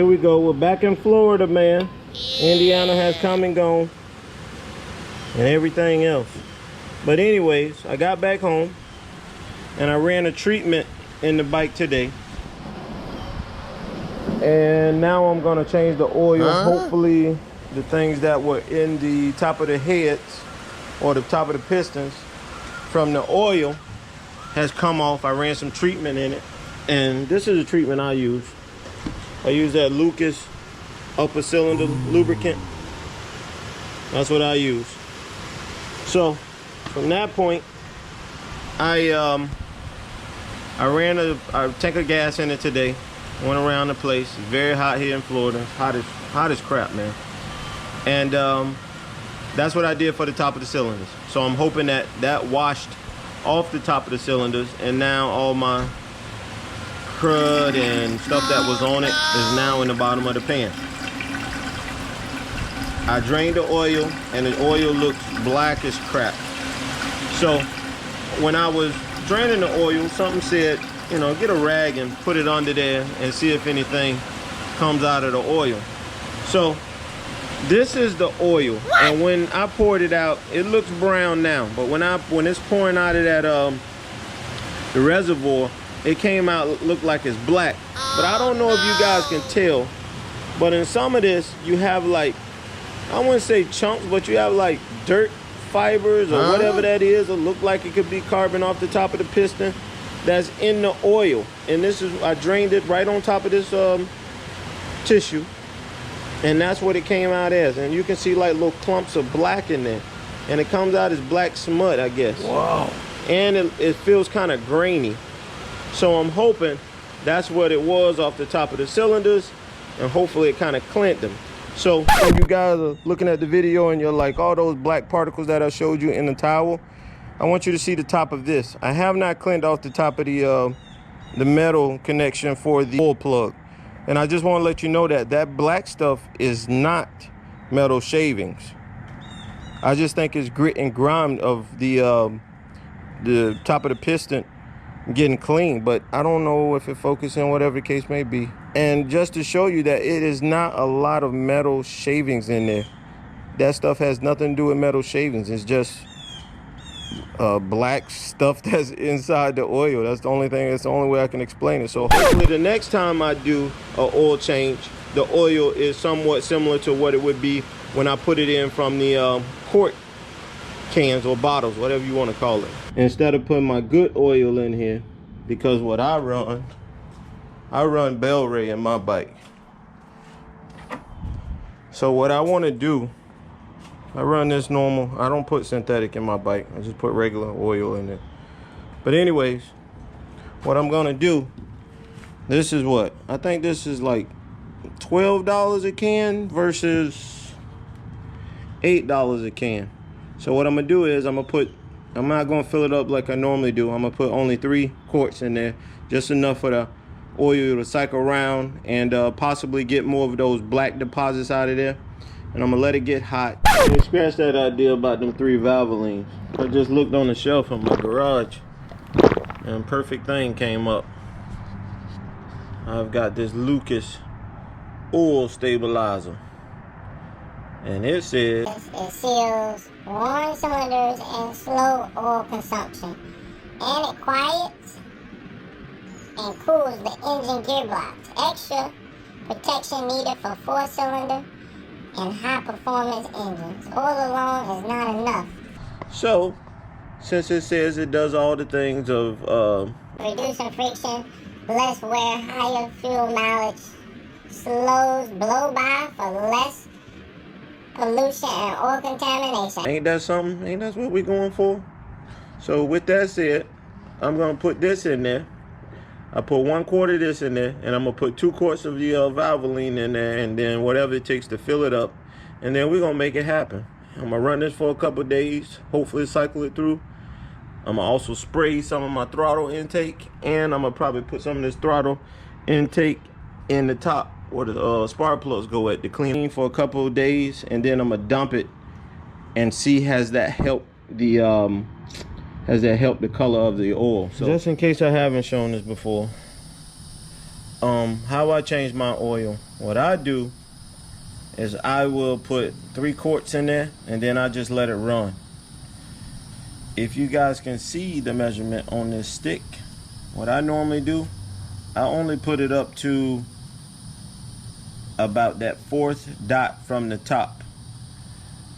Here we go, we're back in Florida, man. Indiana has come and gone and everything else. But anyways, I got back home and I ran a treatment in the bike today. And now I'm gonna change the oil. Hopefully the things that were in the top of the heads or the top of the pistons from the oil has come off. I ran some treatment in it. And this is the treatment I use. I use that Lucas upper cylinder lubricant. That's what I use. So from that point, I ran a tank of gas in it today. Went around the place. It's very hot here in Florida. Hot as crap, man. And that's what I did for the top of the cylinders. So I'm hoping that that washed off the top of the cylinders, and now all my crud and stuff that was on it is now in the bottom of the pan. I drained the oil and the oil looks black as crap. So when I was draining the oil, something said, you know, get a rag and put it under there and see if anything comes out of the oil. So this is the oil. What? And when I poured it out, it looks brown now, but when it's pouring out of that the reservoir, it came out, looked like it's black. But I don't know if you guys can tell, but in some of this you have, like, I wouldn't say chunks, but you have like dirt fibers or whatever that is. It look like it could be carbon off the top of the piston that's in the oil. And this is, I drained it right on top of this tissue, and that's what it came out as. And you can see like little clumps of black in there, and it comes out as black smut, I guess. Wow. And it feels kind of grainy. So I'm hoping that's what it was off the top of the cylinders, and hopefully it kind of cleaned them. So if you guys are looking at the video and you're like, all those black particles that I showed you in the towel, I want you to see the top of this. I have not cleaned off the top of the metal connection for the oil plug. And I just want to let you know that that black stuff is not metal shavings. I just think it's grit and grime of the top of the piston getting clean, but I don't know if it focusing, whatever the case may be. And just to show you that it is not a lot of metal shavings in there. That stuff has nothing to do with metal shavings. It's just black stuff that's inside the oil. That's the only thing, that's the only way I can explain it. So hopefully the next time I do an oil change, the oil is somewhat similar to what it would be when I put it in from the quart cans or bottles, whatever you want to call it. Instead of putting my good oil in here, because what I run Bel Ray in my bike. So what I want to do, I run this normal. I don't put synthetic in my bike. I just put regular oil in it. But anyways, what I'm gonna do, this is what I think this is like $12 a can versus $8 a can. So what I'm gonna do is I'm not gonna fill it up like I normally do. I'm gonna put only 3 quarts in there, just enough for the oil to cycle around and possibly get more of those black deposits out of there. And I'm gonna let it get hot. And scratch that idea about them 3 Valvolines. I just looked on the shelf in my garage and perfect thing came up. I've got this Lucas oil stabilizer, and it says it seals worn cylinders and slow oil consumption, and it quiets and cools the engine gearbox. Extra protection needed for 4-cylinder and high-performance engines. Oil alone is not enough. So, since it says it does all the things of reducing friction, less wear, higher fuel mileage, slows blow by for less pollution and oil contamination. Ain't that something? Ain't that what we're going for? So with that said, I'm gonna put this in there. I put 1 quart of this in there, and I'm gonna put 2 quarts of the Valvoline in there, and then whatever it takes to fill it up, and then we're gonna make it happen. I'm gonna run this for a couple of days, hopefully cycle it through. I'm gonna also spray some of my throttle intake, and I'm gonna probably put some of this throttle intake in the top where the spark plugs go at, to clean for a couple of days, and then I'm gonna dump it and see has that helped the color of the oil. So just in case I haven't shown this before, how I change my oil. What I do is I will put 3 quarts in there and then I just let it run. If you guys can see the measurement on this stick, what I normally do, I only put it up to about that 4th dot from the top.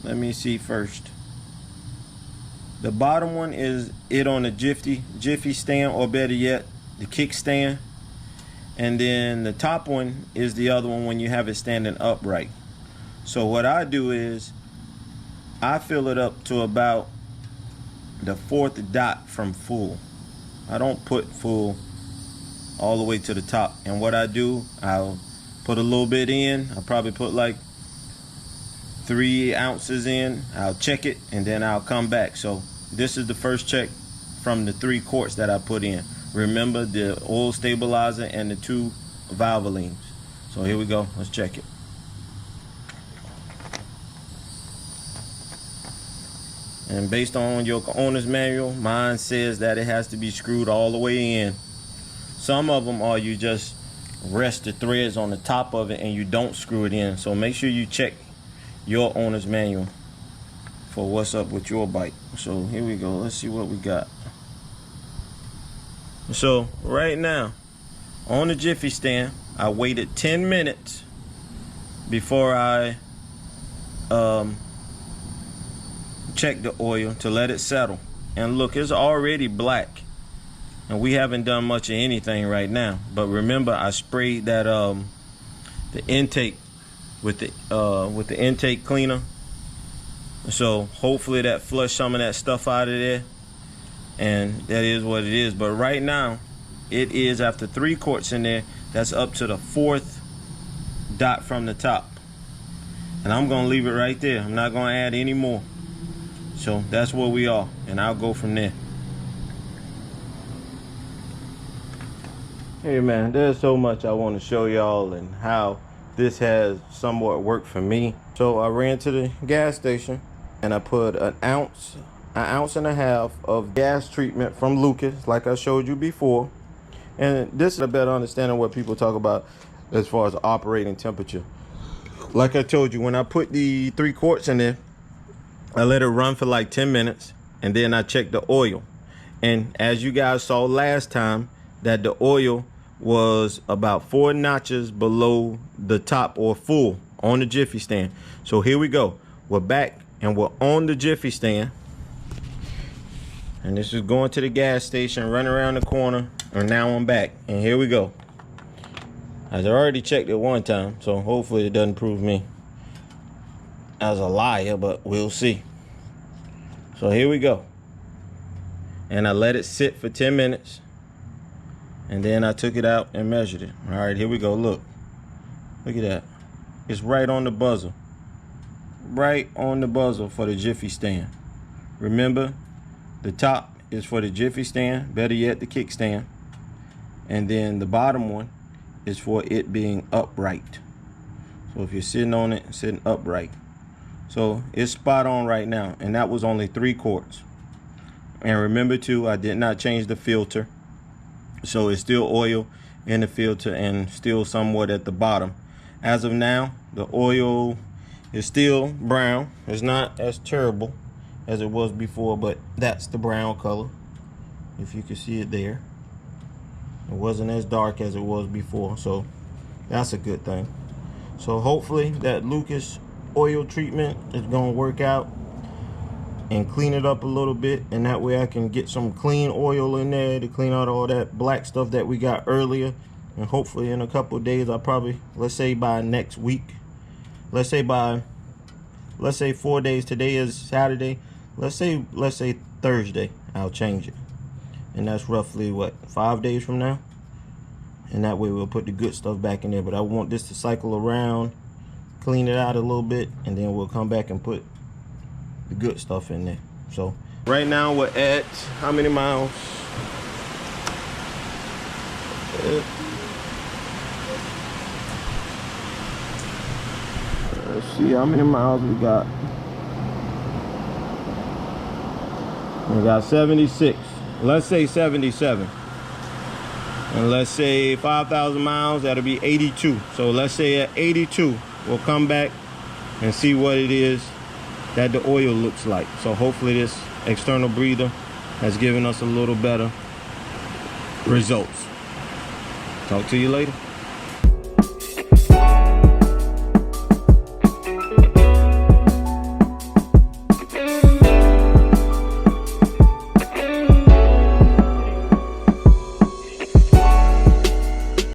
Let me see first. The bottom one is it on the jiffy stand, or better yet, the kickstand. And then the top one is the other one when you have it standing upright. So what I do is I fill it up to about the 4th dot from full. I don't put full all the way to the top. And what I do, I'll put a little bit in. I'll probably put like 3 ounces in. I'll check it and then I'll come back. So this is the first check from the 3 quarts that I put in. Remember the oil stabilizer and the 2 valvolines. So here we go, let's check it. And based on your owner's manual, mine says that it has to be screwed all the way in. Some of them are you just rest the threads on the top of it and you don't screw it in. So make sure you check your owner's manual for what's up with your bike. So here we go, let's see what we got. So right now on the jiffy stand, I waited 10 minutes before I check the oil to let it settle. And look, it's already black and we haven't done much of anything right now. But remember, I sprayed that the intake with the intake cleaner, so hopefully that flushed some of that stuff out of there, and that is what it is. But right now it is, after 3 quarts in there, that's up to the 4th dot from the top, and I'm gonna leave it right there. I'm not gonna add any more. So that's where we are, and I'll go from there. Hey man, there's so much I want to show y'all and how this has somewhat worked for me. So I ran to the gas station and I put an ounce and a half of gas treatment from Lucas, like I showed you before. And this is a better understanding what people talk about as far as operating temperature. Like I told you, when I put the 3 quarts in there, I let it run for like 10 minutes and then I checked the oil. And as you guys saw last time, that the oil was about 4 notches below the top or full on the jiffy stand. So here we go. We're back and we're on the jiffy stand. And this is going to the gas station, running around the corner, and now I'm back. And here we go. I've already checked it one time, so hopefully it doesn't prove me as a liar, but we'll see. So here we go. And I let it sit for 10 minutes. And then I took it out and measured it. All right, here we go. Look at that. It's right on the buzzer. Right on the buzzer for the jiffy stand. Remember, the top is for the jiffy stand, better yet the kickstand. And then the bottom one is for it being upright. So if you're sitting on it, sitting upright. So it's spot on right now, and that was only 3 quarts. And remember too, I did not change the filter, so it's still oil in the filter and still somewhat at the bottom. As of now, the oil is still brown. It's not as terrible as it was before, but that's the brown color, if you can see it there. It wasn't as dark as it was before, so that's a good thing. So hopefully that Lucas oil treatment is gonna work out and clean it up a little bit, and that way I can get some clean oil in there to clean out all that black stuff that we got earlier. And hopefully in a couple of days, I'll probably, let's say by next week, let's say 4 days, today is Saturday, let's say Thursday, I'll change it. And that's roughly what, 5 days from now? And that way we'll put the good stuff back in there. But I want this to cycle around, clean it out a little bit, and then we'll come back and put the good stuff in there. So right now we're at how many miles? Let's see how many miles we got. We got 76. Let's say 77. And let's say 5,000 miles, that'll be 82. So let's say at 82, we'll come back and see what it is that the oil looks like. So hopefully this external breather has given us a little better results. Talk to you later.